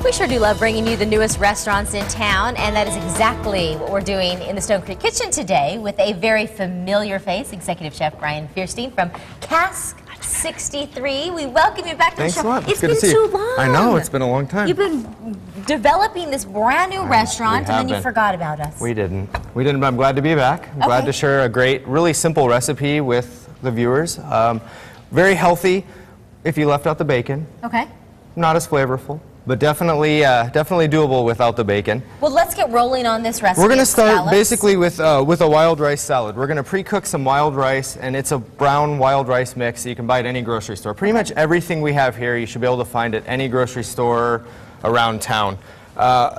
We sure do love bringing you the newest restaurants in town, and that is exactly what we're doing in the Stone Creek Kitchen today with a very familiar face, Executive Chef Brian Feirstein from Cask 63. We welcome you back to the show. Thanks a lot. It's been too long. I know, it's been a long time. You've been developing this brand new restaurant, and then you forgot about us. We didn't, but I'm glad to be back. I'm glad to share a great, really simple recipe with the viewers. Very healthy if you left out the bacon. Okay. Not as flavorful, but definitely doable without the bacon. Well, let's get rolling on this recipe. We're going to start basically with a wild rice salad. We're going to pre-cook some wild rice, and it's a brown wild rice mix that you can buy at any grocery store. Pretty much everything we have here you should be able to find at any grocery store around town.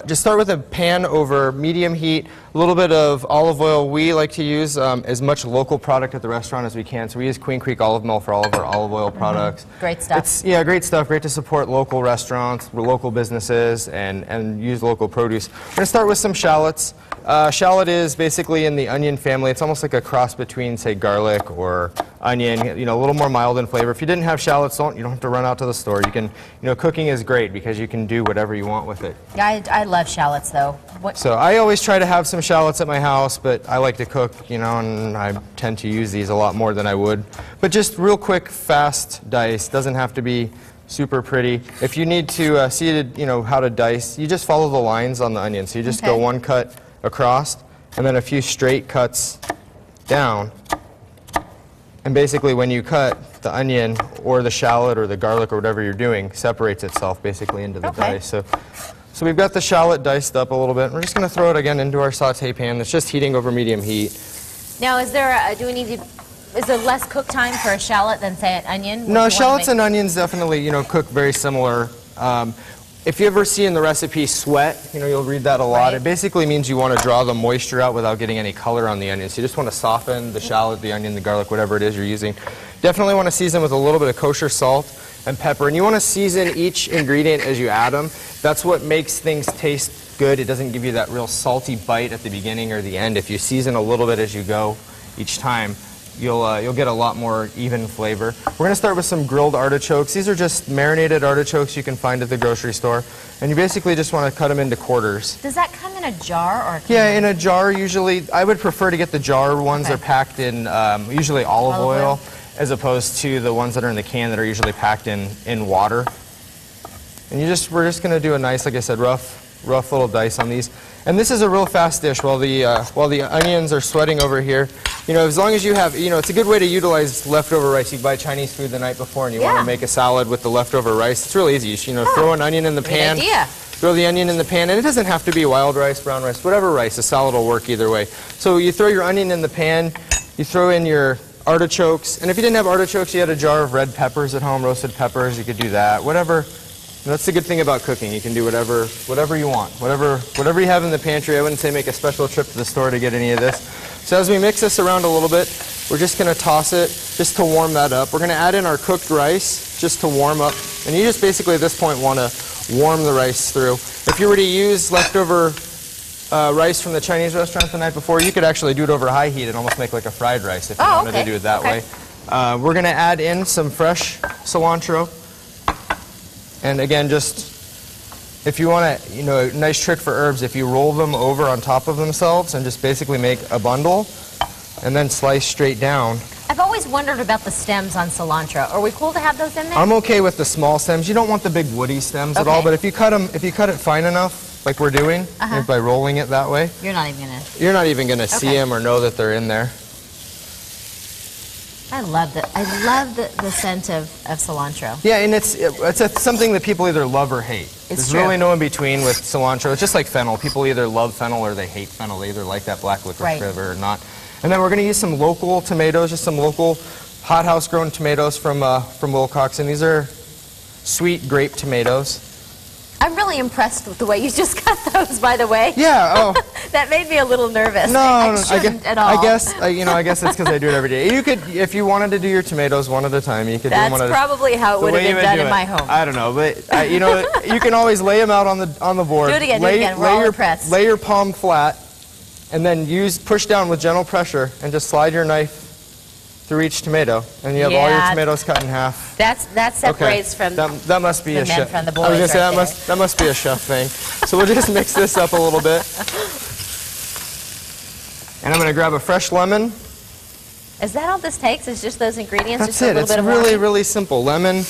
Just start with a pan over medium heat, a little bit of olive oil. We like to use as much local product at the restaurant as we can, so we use Queen Creek olive oil for all of our olive oil products. Great stuff. Yeah, great stuff. Great to support local restaurants, local businesses, and use local produce. We're going to start with some shallots. Shallot is basically in the onion family. It's almost like a cross between, say, garlic or onion, you know, a little more mild in flavor. If you didn't have shallots, you don't have to run out to the store. You can, you know, cooking is great because you can do whatever you want with it. I love shallots, though. So I always try to have some shallots at my house, but I like to cook, you know, and I tend to use these a lot more than I would. But just real quick, fast dice. Doesn't have to be super pretty. If you need to see, you know, how to dice, you just follow the lines on the onion. So you just go one cut across, and then a few straight cuts down. And basically when you cut, the onion or the shallot or the garlic or whatever you're doing separates itself basically into the dice. So we've got the shallot diced up a little bit. We're just going to throw it again into our saute pan that's just heating over medium heat. Now, is there less cook time for a shallot than, say, an onion? No, shallots and onions definitely, you know, cook very similar. If you ever see in the recipe sweat, you know, you'll read that a lot. It basically means you want to draw the moisture out without getting any color on the onion. So you just want to soften the shallot, the onion, the garlic, whatever it is you're using. Definitely want to season with a little bit of kosher salt and pepper. And you want to season each ingredient as you add them. That's what makes things taste good. It doesn't give you that real salty bite at the beginning or the end. If you season a little bit as you go each time, you'll get a lot more even flavor. We're going to start with some grilled artichokes. These are just marinated artichokes you can find at the grocery store. And you basically just want to cut them into quarters. Does that come in a jar or? Yeah, in a jar usually. I would prefer to get the jar ones. They're packed in usually olive oil, as opposed to the ones that are in the can that are usually packed in water. And we're just going to do a nice, like I said, rough little dice on these. And this is a real fast dish while the onions are sweating over here. You know, as long as you have, you know, it's a good way to utilize leftover rice. You buy Chinese food the night before and you want to make a salad with the leftover rice. It's really easy. You know, throw an onion in the pan. Good idea. Throw the onion in the pan, and it doesn't have to be wild rice, brown rice, whatever rice. A salad will work either way. So you throw your onion in the pan, you throw in your artichokes, and if you didn't have artichokes, you had a jar of red peppers at home, roasted peppers, you could do that. Whatever. That's the good thing about cooking. You can do whatever you want. Whatever you have in the pantry. I wouldn't say make a special trip to the store to get any of this. So as we mix this around a little bit, we're just going to toss it just to warm that up. We're going to add in our cooked rice just to warm up. And you just basically at this point want to warm the rice through. If you were to use leftover rice from the Chinese restaurant the night before, you could actually do it over high heat and almost make like a fried rice if you wanted to do it that way. We're going to add in some fresh cilantro. And again, just if you want to, you know, a nice trick for herbs, if you roll them over on top of themselves and just basically make a bundle and then slice straight down. I've always wondered about the stems on cilantro. Are we cool to have those in there? I'm okay with the small stems. You don't want the big woody stems at all, but if you cut it fine enough, like we're doing, by rolling it that way, you're not even gonna see them or know that they're in there. I love the scent of cilantro. Yeah, and it's something that people either love or hate. There's really no in between with cilantro. It's just like fennel. People either love fennel or they hate fennel. They either like that black licorice flavor or not. And then we're going to use some local tomatoes, just some local hothouse grown tomatoes from Wilcox. And these are sweet grape tomatoes. I'm really impressed with the way you just cut those, by the way. Yeah. That made me a little nervous. No, I shouldn't at all. I guess it's because I do it every day. You could, if you wanted to do your tomatoes one at a time, you could do them one at a time. That's probably how it would have been done in my home. I don't know, but you know, you can always lay them out on the board. Do it again. We're all impressed. Lay your palm flat, and then push down with gentle pressure, and just slide your knife through each tomato, and you have all your tomatoes cut in half. That separates from that must be the a men chef. from the boys. I was gonna say right that must be a chef thing. So we'll just mix this up a little bit, and I'm gonna grab a fresh lemon. Is that all this takes? Is just those ingredients? That's just a it. little It's bit of really, wine? really simple. Lemon.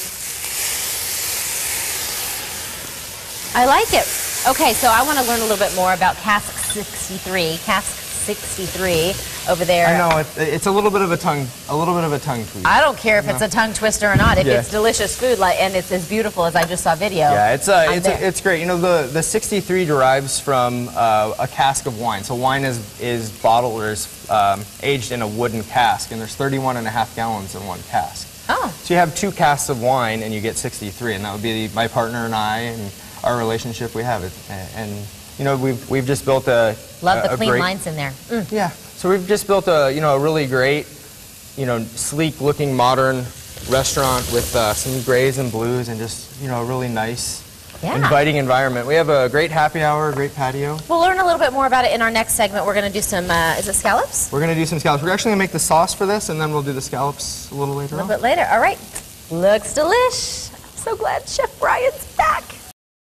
I like it. Okay, so I want to learn a little bit more about Cask 63. Cask 63 over there. I know it's a little bit of a tongue twister. I don't care if it's a tongue twister or not. If Yeah. it's delicious food, and it's as beautiful as I just saw video. Yeah, it's great. You know, the 63 derives from a cask of wine. So wine is bottled or is aged in a wooden cask, and there's 31.5 gallons in one cask. Oh. So you have 2 casks of wine, and you get 63, and that would be my partner and I, and our relationship we have. And you know, we've just built Love the clean great, lines in there. Mm. Yeah. So we've just built a really great, sleek looking modern restaurant with some grays and blues and just a really nice, inviting environment. We have a great happy hour, a great patio. We'll learn a little bit more about it in our next segment. We're going to do some, is it scallops? We're going to do some scallops. We're actually going to make the sauce for this, and then we'll do the scallops a little later on. A little bit later. All right. Looks delish. I'm so glad Chef Brian's back.